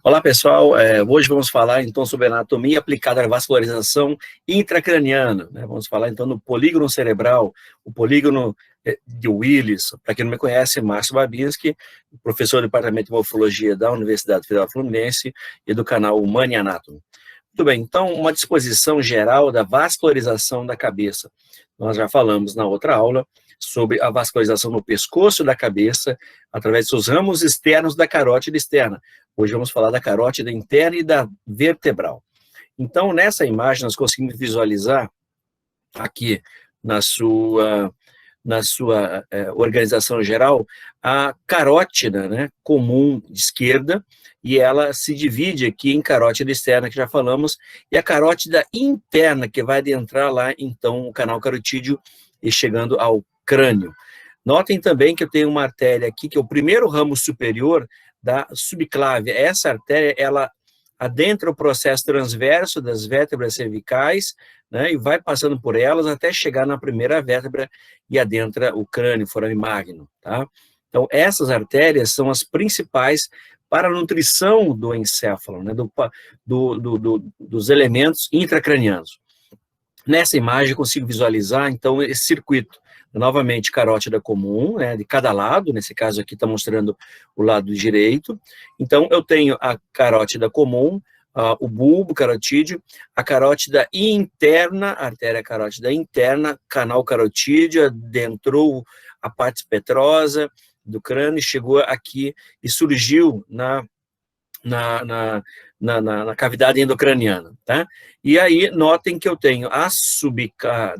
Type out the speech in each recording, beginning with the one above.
Olá, pessoal. Hoje vamos falar, então, sobre anatomia aplicada à vascularização intracraniana, né? Vamos falar, então, no polígono cerebral, o polígono de Willis. Para quem não me conhece, Márcio Babinski, professor do Departamento de Morfologia da Universidade Federal Fluminense e do canal Humani Anatomy. Muito bem, então, uma disposição geral da vascularização da cabeça. Nós já falamos na outra aula sobre a vascularização no pescoço da cabeça, através dos ramos externos da carótida externa. Hoje vamos falar da carótida interna e da vertebral. Então, nessa imagem, nós conseguimos visualizar aqui na sua organização geral, a carótida, né, comum de esquerda, e ela se divide aqui em carótida externa, que já falamos, e a carótida interna, que vai adentrar lá, então, o canal carotídeo e chegando ao crânio. Notem também que eu tenho uma artéria aqui, que é o primeiro ramo superior da subclávia. Essa artéria, ela adentra o processo transverso das vértebras cervicais, né, e vai passando por elas até chegar na primeira vértebra e adentra o crânio, forame magno, tá? Então, essas artérias são as principais para a nutrição do encéfalo, né, dos elementos intracranianos. Nessa imagem, eu consigo visualizar, então, esse circuito. Novamente, carótida comum, né, de cada lado, nesse caso aqui está mostrando o lado direito. Então, eu tenho a carótida comum, o bulbo carotídeo, a carótida interna, a artéria carótida interna, canal carotídeo, adentrou a parte petrosa do crânio, chegou aqui e surgiu na cavidade endocraniana, tá? E aí, notem que eu tenho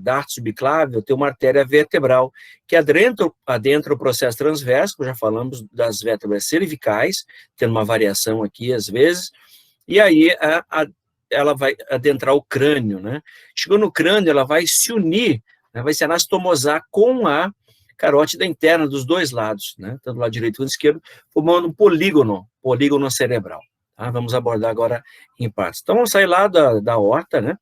da arte subclávia, eu tenho uma artéria vertebral, que adentra o processo transverso, que já falamos das vértebras cervicais, tendo uma variação aqui, às vezes, e aí ela vai adentrar o crânio, né? Chegou no crânio, ela vai se unir, né? Vai se anastomosar com a carótida interna dos dois lados, né? Tanto do lado direito quanto esquerdo, formando um polígono cerebral. Tá? Vamos abordar agora em partes. Então, vamos sair lá da aorta, né?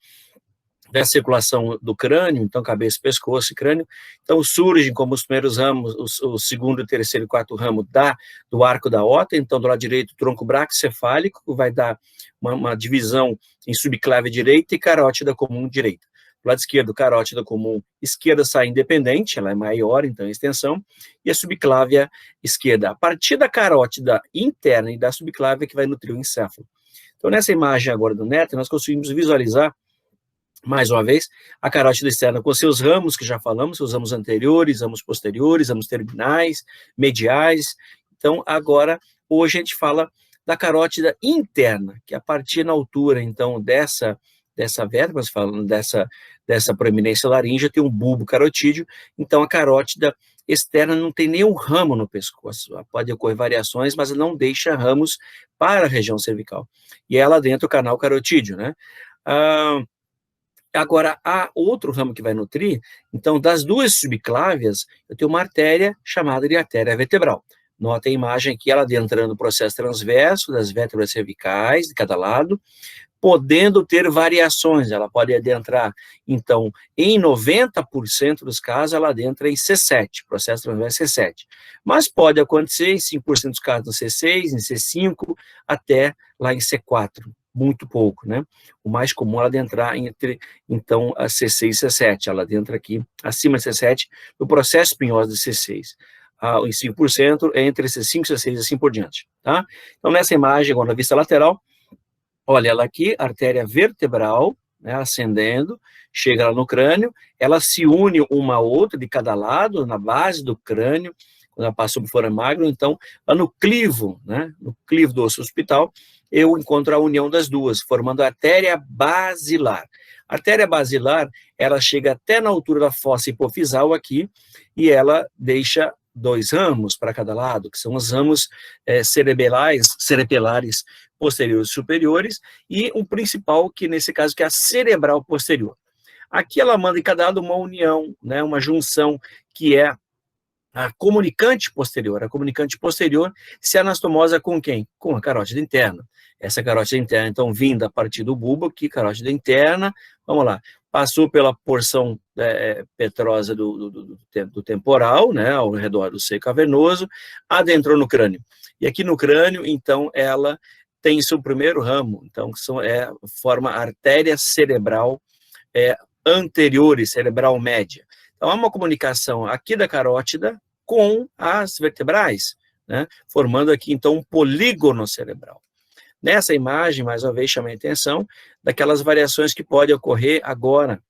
Da circulação do crânio, então cabeça, pescoço e crânio. Então, surgem como os primeiros ramos, o segundo, terceiro e quarto ramo do arco da aorta. Então, do lado direito, tronco braquicefálico, que vai dar uma divisão em subclávia direita e carótida comum direita. Do lado esquerdo, carótida comum esquerda sai independente, ela é maior, então, em extensão, e a subclávia esquerda. A partir da carótida interna e da subclávia que vai nutrir o encéfalo. Então, nessa imagem agora do Neto, nós conseguimos visualizar, mais uma vez, a carótida externa com seus ramos, que já falamos, seus ramos anteriores, ramos posteriores, ramos terminais, mediais. Então, agora, hoje a gente fala da carótida interna, que a partir na altura, então, dessa vértebra, falando dessa proeminência laríngea, tem um bulbo carotídeo, então a carótida externa não tem nenhum ramo no pescoço, pode ocorrer variações, mas não deixa ramos para a região cervical, e ela dentro do canal carotídeo, né? Agora, há outro ramo que vai nutrir, então, das duas subclávias, eu tenho uma artéria chamada de artéria vertebral. Nota a imagem aqui, ela adentrando o processo transverso das vértebras cervicais, de cada lado, podendo ter variações, ela pode adentrar, então, em 90% dos casos, ela adentra em C7, processo transverso C7, mas pode acontecer em 5% dos casos no C6, em C5, até lá em C4, muito pouco, né? O mais comum é ela adentrar entre, então, a C6 e C7, ela adentra aqui, acima de C7, no processo espinhoso de C6, em 5%, entre C5 e C6, assim por diante, tá? Então, nessa imagem, agora na vista lateral, olha ela aqui, artéria vertebral, né, ascendendo, chega lá no crânio, ela se une uma a outra de cada lado, na base do crânio, quando ela passa sobre o forame magno, então, lá no clivo, né, no clivo do osso hospital, eu encontro a união das duas, formando a artéria basilar. A artéria basilar, ela chega até na altura da fossa hipofisal aqui, e ela deixa dois ramos para cada lado, que são os ramos cerebelares posteriores e superiores, e um principal, que nesse caso que é a cerebral posterior. Aqui ela manda em cada lado uma união, né, uma junção, que é a comunicante posterior. A comunicante posterior se anastomosa com quem? Com a carótida interna. Essa carótida interna, então, vinda a partir do bulbo, aqui, carótida interna, vamos lá, passou pela porção petrosa do temporal, né, ao redor do seio cavernoso, adentrou no crânio. E aqui no crânio, então, ela tem seu primeiro ramo, então forma artéria cerebral anterior e cerebral média. Então, há uma comunicação aqui da carótida com as vertebrais, né, formando aqui, então, um polígono cerebral. Nessa imagem, mais uma vez, chamei a atenção daquelas variações que podem ocorrer agora,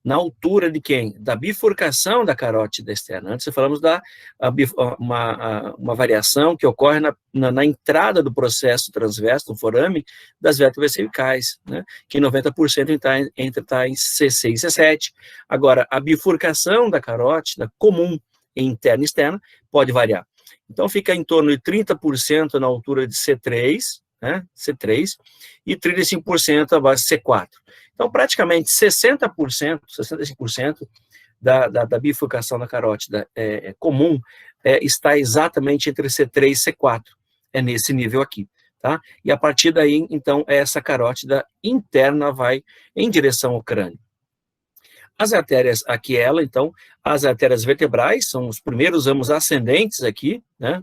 na altura de quem? Da bifurcação da carótida externa. Antes falamos uma variação que ocorre na entrada do processo transverso, do forame, das vértebras cervicais, né? Que 90% está em C6 e C7. Agora, a bifurcação da carótida comum, interna e externa, pode variar. Então, fica em torno de 30% na altura de C3, né? C3, e 35% abaixo de C4. Então, praticamente 60%, 65% da bifurcação da carótida comum está exatamente entre C3 e C4. É nesse nível aqui, tá? E a partir daí, então, essa carótida interna vai em direção ao crânio. As artérias aqui, então, as artérias vertebrais são os primeiros ramos ascendentes aqui, né,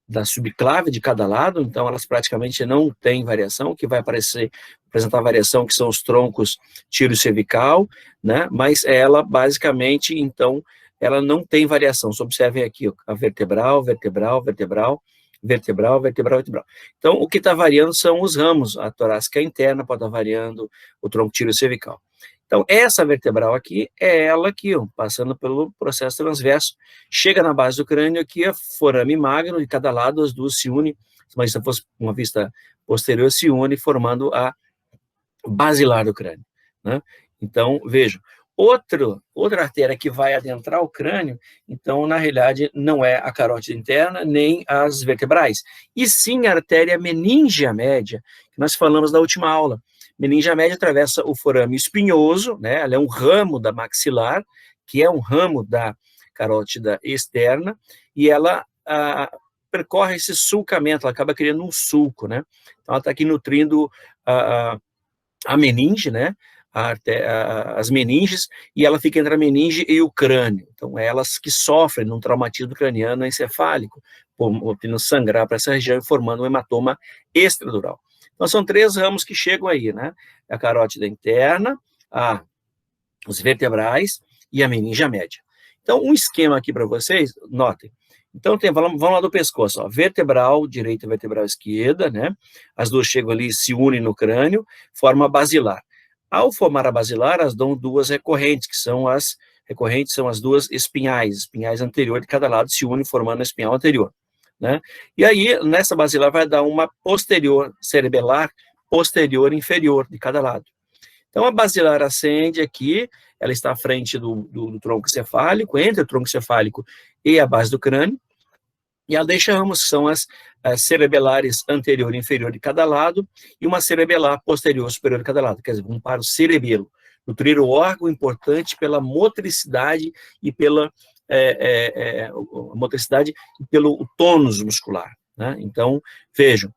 da subclave de cada lado, então elas praticamente não têm variação. O que vai apresentar variação que são os troncos tiro-cervical, né, mas ela basicamente, então, ela não tem variação. Só observem aqui, a vertebral, vertebral, vertebral, vertebral, vertebral, vertebral. Então, o que está variando são os ramos, a torácica interna pode estar variando, o tronco tiro-cervical. Então, essa vertebral aqui é ela aqui, ó, passando pelo processo transverso, chega na base do crânio aqui, a forame magno, de cada lado as duas se unem, mas se fosse uma vista posterior, se une, formando a basilar do crânio, né? Então, vejam, outra artéria que vai adentrar o crânio, então, na realidade, não é a carótida interna, nem as vertebrais, e sim a artéria meníngea média, que nós falamos na última aula. Meníngea média atravessa o forame espinhoso, né? Ela é um ramo da maxilar, que é um ramo da carótida externa, e ela percorre esse sulcamento, ela acaba criando um sulco, né? Então, ela está aqui nutrindo a meninge, né? As meninges, e ela fica entre a meninge e o crânio. Então, elas que sofrem num traumatismo craniano encefálico, podendo sangrar para essa região e formando um hematoma extradural. Então, são 3 ramos que chegam aí, né? A carótida interna, os vertebrais e a meninge média. Então, um esquema aqui para vocês, notem. Então, vamos lá do pescoço, ó, vertebral direita e vertebral esquerda, né? As duas chegam ali e se unem no crânio, forma a basilar. Ao formar a basilar, elas dão 2 recorrentes, que são as duas espinhais anteriores de cada lado se unem formando a espinhal anterior, né? E aí, nessa basilar vai dar uma posterior cerebelar, posterior inferior de cada lado. Então, a basilar ascende aqui, ela está à frente do tronco cefálico, entre o tronco cefálico e a base do crânio, e ela deixa ramos, que são as cerebelares anterior e inferior de cada lado, e uma cerebelar posterior e superior de cada lado, quer dizer, vamos para o cerebelo, nutrir o órgão importante pela motricidade e pela motricidade e pelo tônus muscular, né? Então, vejam,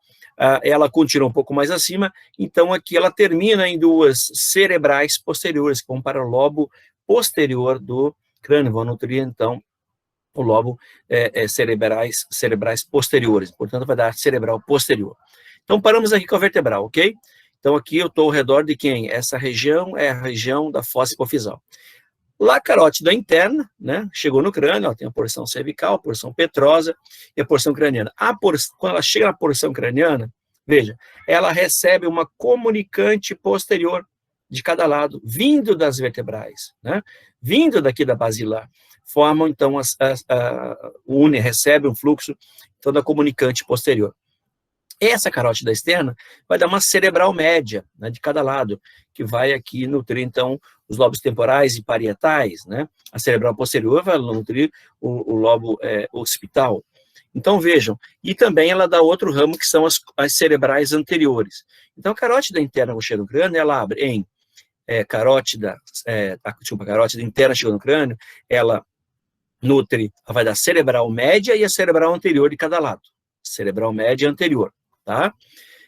ela continua um pouco mais acima, então aqui ela termina em 2 cerebrais posteriores, que vão para o lobo posterior do crânio, vão nutrir, então, o lobo cerebrais posteriores, portanto, vai dar cerebral posterior. Então, paramos aqui com a vertebral, ok? Então, aqui eu estou ao redor de quem? Essa região é a região da fossa hipofisal. Lá, a carótida interna, né, chegou no crânio, ela tem a porção cervical, a porção petrosa e a porção craniana. Quando ela chega na porção craniana, veja, ela recebe uma comunicante posterior de cada lado, vindo das vertebrais, né, vindo daqui da basilar. Formam, então, recebe um fluxo, então, da comunicante posterior. Essa carótida externa vai dar uma cerebral média, né, de cada lado, que vai aqui nutrir, então, os lobos temporais e parietais, né? A cerebral posterior vai nutrir o lobo occipital. Então, vejam, e também ela dá outro ramo, que são as cerebrais anteriores. Então, a carótida interna, ao chegar no crânio, ela abre em carótida interna chegando no crânio, ela vai dar cerebral média e a cerebral anterior de cada lado. Cerebral média anterior, tá?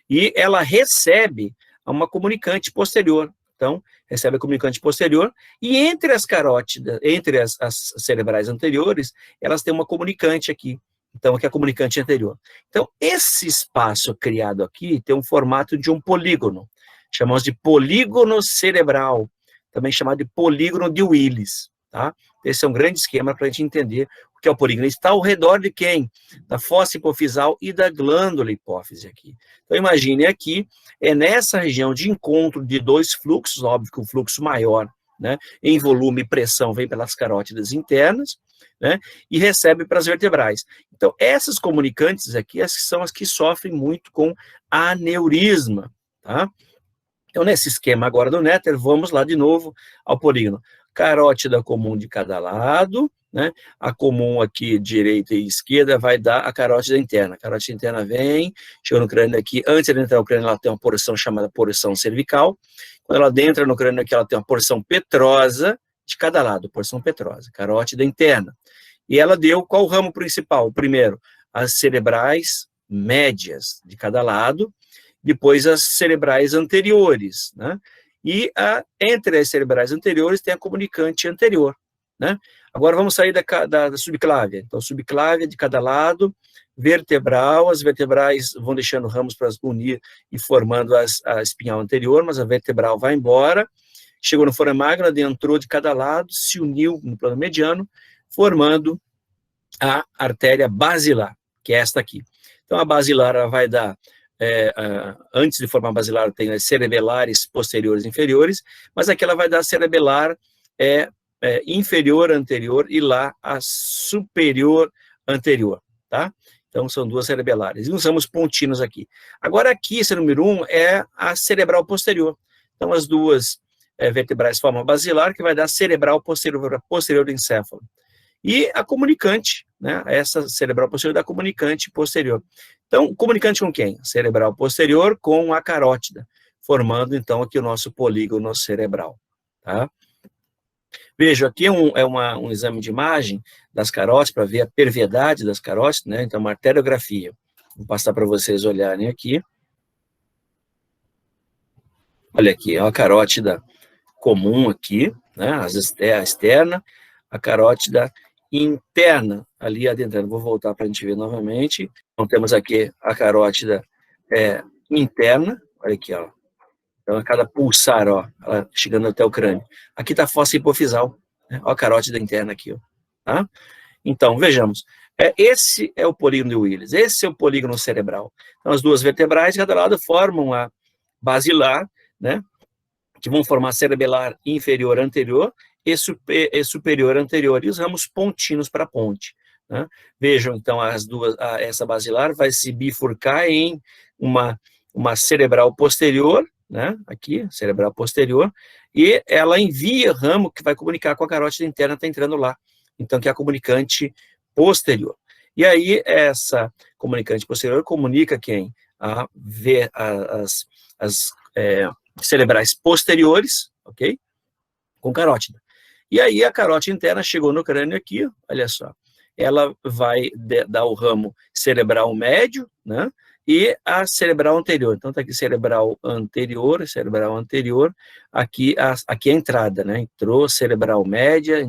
E ela recebe uma comunicante posterior. Então, recebe a comunicante posterior, e entre as carótidas, entre as cerebrais anteriores, elas têm uma comunicante aqui. Então, aqui é a comunicante anterior. Então, esse espaço criado aqui tem um formato de um polígono. Chamamos de polígono cerebral, também chamado de polígono de Willis. Tá? Esse é um grande esquema para a gente entender o que é o polígono. Ele está ao redor de quem? Da fossa hipofisal e da glândula hipófise aqui. Então, imagine aqui, é nessa região de encontro de dois fluxos, óbvio que o fluxo maior, né, em volume e pressão vem pelas carótidas internas, né, e recebe para as vertebrais. Então, essas comunicantes aqui são as que sofrem muito com aneurisma, tá? Então, nesse esquema agora do Netter, vamos lá de novo ao polígono. Carótida comum de cada lado, né? A comum aqui, direita e esquerda, vai dar a carótida interna. A carótida interna vem, chega no crânio aqui, antes de entrar no crânio, ela tem uma porção chamada porção cervical. Quando ela entra no crânio aqui, ela tem uma porção petrosa de cada lado, porção petrosa, carótida interna. E ela deu qual o ramo principal? O primeiro, as cerebrais médias de cada lado, depois as cerebrais anteriores, né? E entre as cerebrais anteriores tem a comunicante anterior, né? Agora vamos sair da subclávia. Então, subclávia de cada lado, vertebral, as vertebrais vão deixando ramos para unir e formando a espinhal anterior, mas a vertebral vai embora, chegou no foramen, adentrou de cada lado, se uniu no plano mediano, formando a artéria basilar, que é esta aqui. Então, a basilar ela vai dar, antes de formar a basilar, tem as cerebelares posteriores e inferiores, mas aqui ela vai dar cerebelar inferior anterior e lá a superior anterior, tá? Então, são duas cerebelares. E usamos pontinhos aqui. Agora, aqui, esse número 1 é a cerebral posterior. Então, as duas vertebrais formam a basilar, que vai dar cerebral posterior do encéfalo. E a comunicante, né? Essa cerebral posterior da comunicante posterior. Então, comunicante com quem? Cerebral posterior com a carótida, formando, então, aqui o nosso polígono cerebral, tá? Veja, aqui um exame de imagem das carótidas, para ver a perviedade das carótidas, né? Então, uma arteriografia. Vou passar para vocês olharem aqui. Olha aqui, a carótida comum aqui, né? A externa, a carótida interna, ali adentrando. Vou voltar para a gente ver novamente. Então, temos aqui a carótida interna, olha aqui, ó. Então, a cada pulsar, ó, ela chegando até o crânio. Aqui está a fossa hipofisal, né? Ó, a carótida interna aqui, ó. Tá? Então, vejamos. Esse é o polígono de Willis, esse é o polígono cerebral. Então, as duas vertebrais de cada lado formam a basilar, né? Que vão formar cerebelar inferior anterior e superior anterior, e os ramos pontinos para a ponte, né? Vejam, então, essa basilar vai se bifurcar em uma cerebral posterior, né? Aqui, cerebral posterior, e ela envia ramo que vai comunicar com a carótida interna, está entrando lá, então, que é a comunicante posterior. E aí, essa comunicante posterior comunica quem? As cerebrais posteriores, ok? Com carótida. E aí, a carótida interna chegou no crânio aqui, olha só, ela vai dar o ramo cerebral médio, né? E a cerebral anterior. Então, está aqui cerebral anterior, aqui a entrada, né? Entrou cerebral média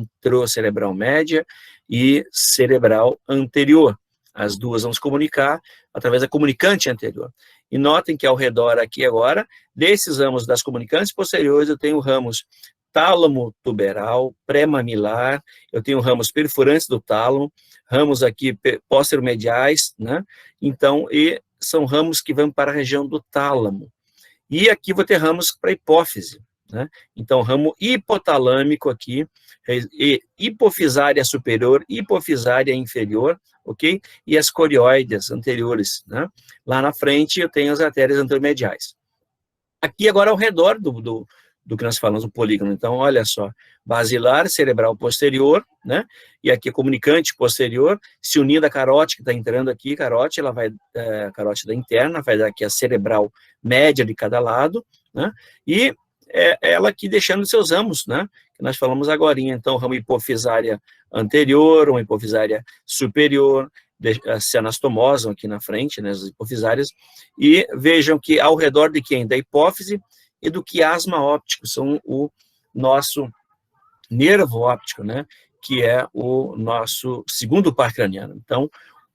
e cerebral anterior. As duas vão se comunicar através da comunicante anterior. E notem que ao redor aqui agora, desses ramos das comunicantes posteriores, eu tenho ramos tálamo tuberal, pré-mamilar, eu tenho ramos perfurantes do tálamo, ramos aqui póstero-mediais, né? Então, e são ramos que vão para a região do tálamo. E aqui vou ter ramos para a hipófise, né? Então, ramo hipotalâmico aqui, hipofisária superior, hipofisária inferior, ok? E as corioides anteriores, né? Lá na frente eu tenho as artérias anteromediais. Aqui agora ao redor do que nós falamos, o polígono. Então, olha só, basilar, cerebral posterior, né? E aqui comunicante posterior, se unindo a carótida, que está entrando aqui, carótida, ela vai, carótida interna, vai dar aqui a cerebral média de cada lado, né? E ela aqui deixando seus ramos, né? Que nós falamos agora. Então, ramo hipofisária anterior, uma hipofisária superior, se anastomosam aqui na frente, né? As hipofisárias. E vejam que ao redor de quem? Da hipófise e do quiasma óptico, são o nosso nervo óptico, né? Que é o nosso segundo par craniano. Então,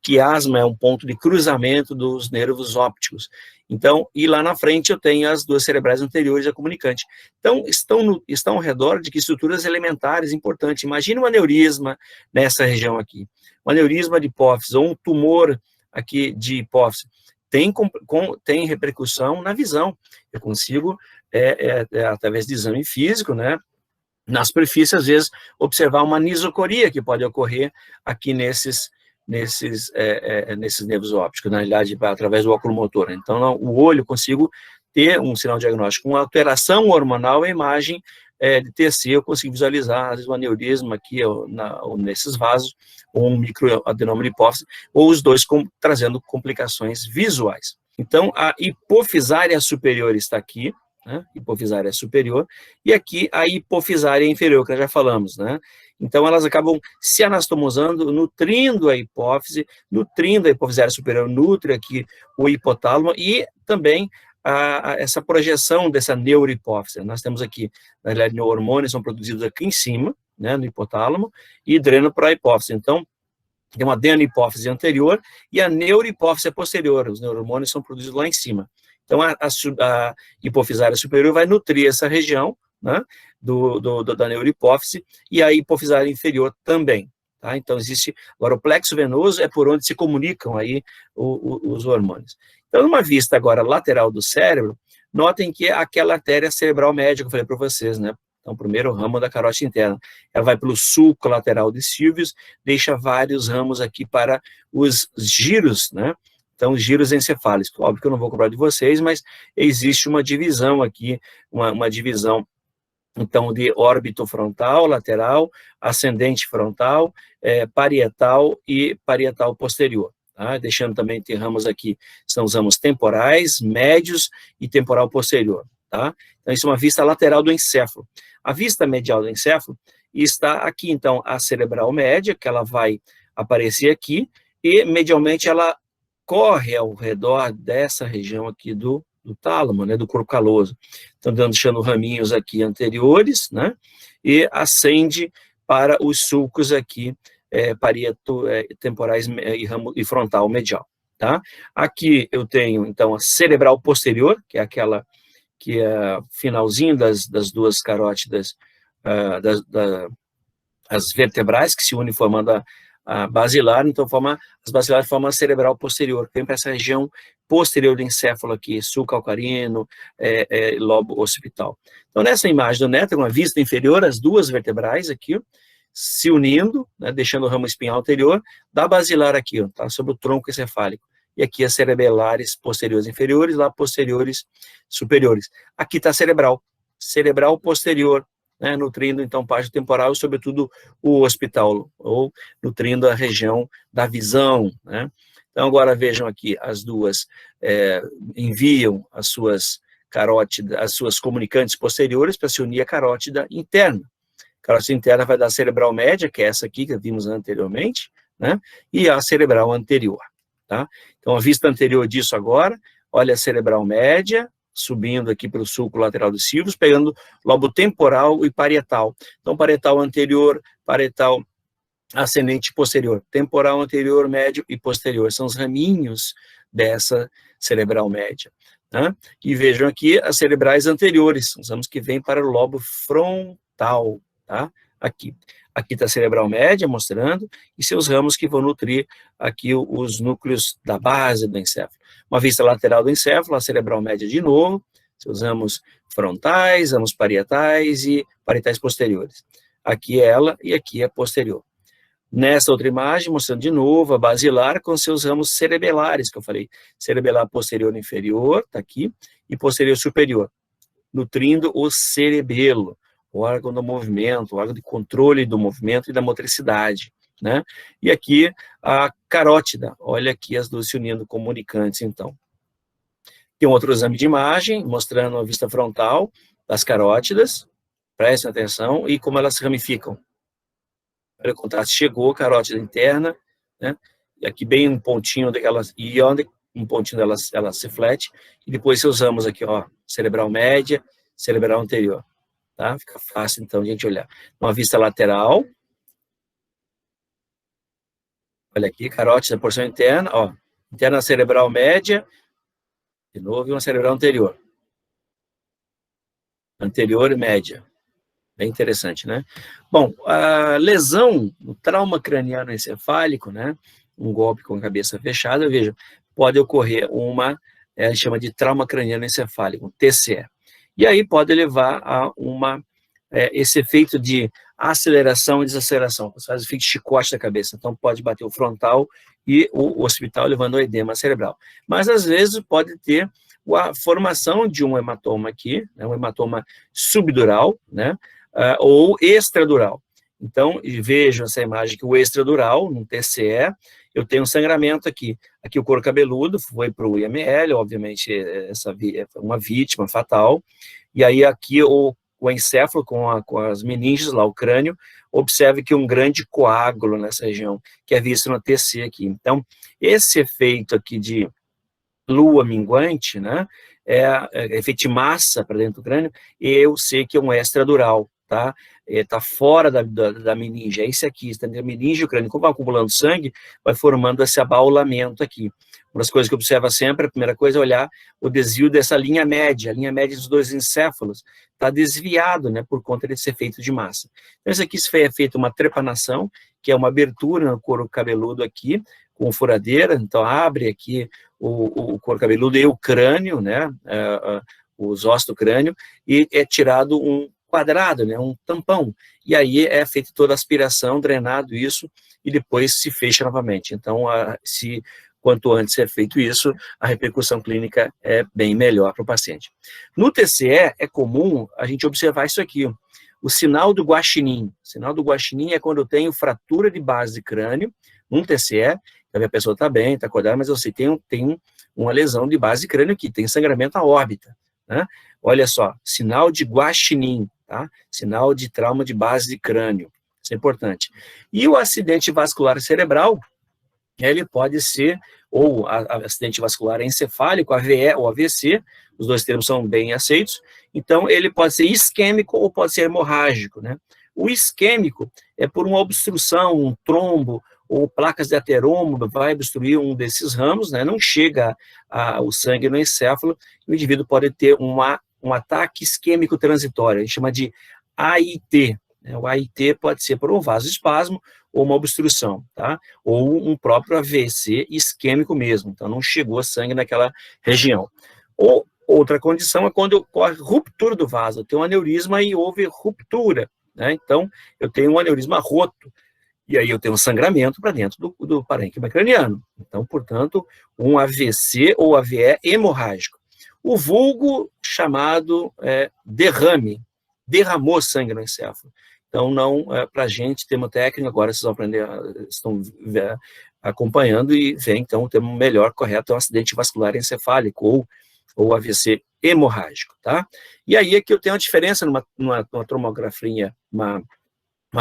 quiasma é um ponto de cruzamento dos nervos ópticos. Então, e lá na frente eu tenho as duas cerebrais anteriores da comunicante. Então, estão ao redor de que estruturas elementares importantes. Imagina um aneurisma nessa região aqui. Um aneurisma de hipófise ou um tumor aqui de hipófise. Tem repercussão na visão. Eu consigo, através de exame físico, né, na superfície, às vezes, observar uma anisocoria que pode ocorrer aqui nesses nervos ópticos, na realidade, através do óculo motor. Então, o olho, consigo ter um sinal diagnóstico. Com alteração hormonal, a imagem de TC, eu consigo visualizar, às vezes, um aneurisma aqui, ou nesses vasos, ou um microadenoma de hipófise, ou os dois trazendo complicações visuais. Então, a hipofisária superior está aqui, né? Hipofisária superior, e aqui a hipofisária inferior, que nós já falamos, né? Então, elas acabam se anastomosando, nutrindo a hipófise, nutrindo a hipofisária superior, nutre aqui o hipotálamo, e também essa projeção dessa neurohipófise. Nós temos aqui, na realidade, hormônios são produzidos aqui em cima, né, no hipotálamo, e drenam para a hipófise. Então, tem uma adenihipófise anterior e a neurohipófise posterior, os neurohormônios são produzidos lá em cima. Então, a hipofisária superior vai nutrir essa região, né, da neurohipófise, e a hipofisária inferior também. Tá? Então, existe, agora, o plexo venoso é por onde se comunicam aí os hormônios. Então, numa vista agora lateral do cérebro, notem que aquela artéria cerebral média que eu falei para vocês, né? Então, o primeiro ramo da carótida interna, ela vai pelo sulco lateral de Sylvius, deixa vários ramos aqui para os giros, né? Então, giros encefálicos. Óbvio que eu não vou cobrar de vocês, mas existe uma divisão aqui, uma divisão, então, de órbito frontal, lateral, ascendente frontal, parietal e parietal posterior. Tá? Deixando também, ter ramos aqui, são os ramos temporais, médios e temporal posterior. Tá? Então, isso é uma vista lateral do encéfalo. A vista medial do encéfalo está aqui, então, a cerebral média, que ela vai aparecer aqui, e medialmente ela corre ao redor dessa região aqui do tálamo, né, do corpo caloso. Então, deixando raminhos aqui anteriores, né, e ascende para os sulcos aqui, temporais e frontal medial, tá? Aqui eu tenho, então, a cerebral posterior, que é aquela que é finalzinho das duas carótidas, as vertebrais, que se unem formando a basilar, então as basilares formam a cerebral posterior, que vem para essa região posterior do encéfalo aqui, sulco calcarino, lobo occipital. Então, nessa imagem do nétron, uma vista inferior, as duas vertebrais aqui, se unindo, né, deixando o ramo espinhal anterior, da basilar aqui, ó, tá, sobre o tronco encefálico. E aqui as cerebelares posteriores inferiores, lá posteriores superiores. Aqui está cerebral posterior, né, nutrindo, então, parte temporal e, sobretudo, o occipital, ou nutrindo a região da visão, né. Então, agora vejam aqui, as duas enviam as suas carótidas, as suas comunicantes posteriores para se unir à carótida interna. A carótida interna vai dar a cerebral média, que é essa aqui que vimos anteriormente, né, e a cerebral anterior. Tá? Então, a vista anterior disso agora, olha a cerebral média, subindo aqui pelo sulco lateral dos Sylvius, pegando lobo temporal e parietal. Então, parietal anterior, parietal ascendente e posterior. Temporal anterior, médio e posterior. São os raminhos dessa cerebral média. Tá? E vejam aqui as cerebrais anteriores, os ramos que vêm para o lobo frontal. Tá? Aqui está a cerebral média, mostrando, e seus ramos que vão nutrir aqui os núcleos da base do encéfalo. Uma vista lateral do encéfalo, a cerebral média de novo, seus ramos frontais, ramos parietais e parietais posteriores. Aqui é ela e aqui é posterior. Nessa outra imagem, mostrando de novo a basilar com seus ramos cerebelares, que eu falei, cerebelar posterior inferior, está aqui, e posterior superior, nutrindo o cerebelo, o órgão do movimento, o órgão de controle do movimento e da motricidade, né? E aqui a carótida, olha aqui as duas se unindo, comunicantes, então. Tem um outro exame de imagem, mostrando a vista frontal das carótidas, prestem atenção, e como elas se ramificam. Olha, o contraste chegou, carótida interna, né? E aqui bem um pontinho daquelas, e onde um pontinho delas, ela se flete, e depois seus ramos aqui, ó, cerebral média, cerebral anterior. Tá? Fica fácil, então, de a gente olhar. Uma vista lateral, Olha aqui, carótida, porção interna, ó, interna cerebral média, de novo, e uma cerebral anterior. Anterior e média. Bem interessante, né? Bom, a lesão, o trauma craniano encefálico, né? Um golpe com a cabeça fechada, veja, pode ocorrer uma, chama de trauma craniano encefálico, TCE. E aí pode levar a esse efeito de aceleração e desaceleração, você faz o efeito de chicote da cabeça, então pode bater o frontal e o occipital levando ao edema cerebral. Mas às vezes pode ter a formação de um hematoma aqui, né, um hematoma subdural, né, ou extradural. Então, vejam essa imagem aqui, o extradural, no TCE, eu tenho um sangramento aqui. Aqui o couro cabeludo foi para o IML, obviamente, essa é uma vítima fatal. E aí aqui o encéfalo com as meninges lá, o crânio, observe que um grande coágulo nessa região, que é visto no TC aqui. Então, esse efeito aqui de lua minguante, né, é efeito de massa para dentro do crânio, e eu sei que é um extradural, tá? Está fora da meninge, é esse aqui, está entre a meninge e o crânio. Como vai acumulando sangue, vai formando esse abaulamento aqui. Uma das coisas que observa sempre, a primeira coisa é olhar o desvio dessa linha média, a linha média dos dois encéfalos, está desviado, né, por conta desse efeito de massa. Então, isso aqui é feito uma trepanação, que é uma abertura no couro cabeludo aqui, com furadeira, então abre aqui o couro cabeludo e o crânio, né, os ossos do crânio, e é tirado um quadrado, né, um tampão, e aí é feita toda a aspiração, drenado isso, e depois se fecha novamente. Então, quanto antes é feito isso, a repercussão clínica é bem melhor para o paciente. No TCE, é comum a gente observar isso aqui, o sinal do guaxinim. O sinal do guaxinim é quando eu tenho fratura de base de crânio, num TCE, a pessoa está bem, está acordada, mas eu sei, tem uma lesão de base de crânio aqui, tem sangramento à órbita, né? Olha só, sinal de guaxinim, tá? Sinal de trauma de base de crânio, isso é importante. E o acidente vascular cerebral, ele pode ser, ou acidente vascular encefálico, AVE ou AVC, os dois termos são bem aceitos, então ele pode ser isquêmico ou pode ser hemorrágico, né? O isquêmico é por uma obstrução, um trombo, ou placas de ateroma, vai obstruir um desses ramos, né? Não chega o sangue no encéfalo, o indivíduo pode ter um ataque isquêmico transitório, a gente chama de AIT, né? O AIT pode ser por um vasoespasmo ou uma obstrução, tá? Ou um próprio AVC isquêmico mesmo, então não chegou sangue naquela região. Ou outra condição é quando ocorre ruptura do vaso, eu tenho um aneurisma e houve ruptura, né? Então eu tenho um aneurisma roto, e aí eu tenho um sangramento para dentro do parênquima craniano. Então, portanto, um AVC ou AVE hemorrágico. O vulgo chamado derrame, derramou sangue no encéfalo. Então, não, para a gente, termo técnico, agora vocês vão aprender, estão acompanhando e vem, então, o termo melhor, correto, é um acidente vascular encefálico ou AVC hemorrágico, tá? E aí é que eu tenho uma diferença numa tomografia, uma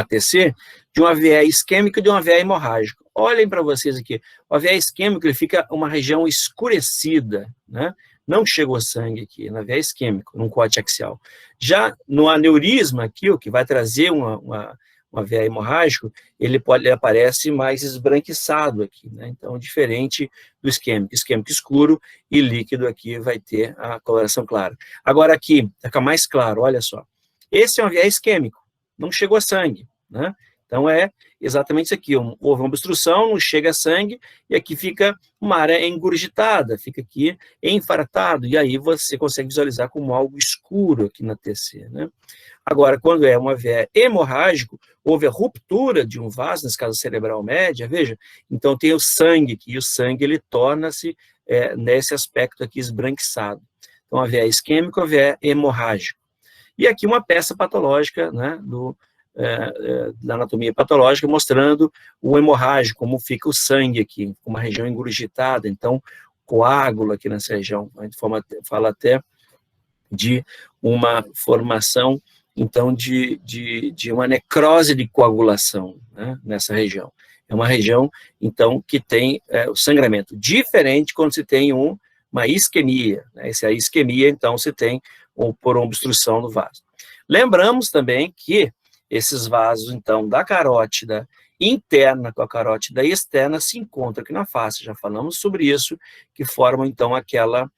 TC, de um AVE isquêmico e de um AVE hemorrágico. Olhem para vocês aqui, o AVE isquêmico ele fica uma região escurecida, né? Não chegou sangue aqui, no AVE isquêmico, num corte axial. Já no aneurisma aqui, o que vai trazer um AVE hemorrágico, ele aparece mais esbranquiçado aqui, né? Então, diferente do isquêmico. Isquêmico escuro e líquido aqui vai ter a coloração clara. Agora aqui, fica mais claro, olha só. Esse é um AVE isquêmico, não chegou sangue, né? Então é exatamente isso aqui, houve uma obstrução, não chega sangue, e aqui fica uma área engurgitada, fica aqui infartado, e aí você consegue visualizar como algo escuro aqui na TC, né? Agora, quando é um AVE hemorrágico, houve a ruptura de um vaso, nesse caso cerebral média, veja, então tem o sangue aqui, e o sangue ele torna-se nesse aspecto aqui esbranquiçado. Então, AVE isquêmico, AVE hemorrágico. E aqui uma peça patológica, né, da anatomia patológica, mostrando o hemorrágico, como fica o sangue aqui, uma região engurgitada, então, coágulo aqui nessa região. A gente fala até de uma formação, então, de uma necrose de coagulação, né, nessa região. É uma região, então, que tem o sangramento diferente quando se tem uma isquemia, né? Essa isquemia, então, se tem por obstrução do vaso. Lembramos também que esses vasos, então, da carótida interna com a carótida externa se encontra aqui na face, já falamos sobre isso, que formam, então, aquela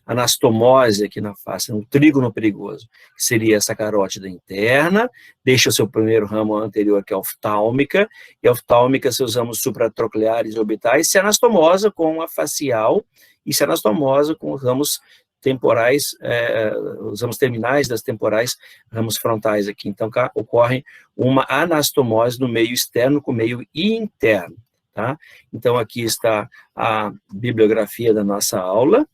anastomose aqui na face, um trígono perigoso, que seria essa carótida interna, deixa o seu primeiro ramo anterior, que é a oftálmica, e a oftálmica, se usamos supratrocleares e orbitais, se anastomosa com a facial, e se anastomosa com os ramos temporais, os ramos terminais das temporais, ramos frontais aqui. Então, ocorre uma anastomose no meio externo com o meio interno, tá? Então, aqui está a bibliografia da nossa aula,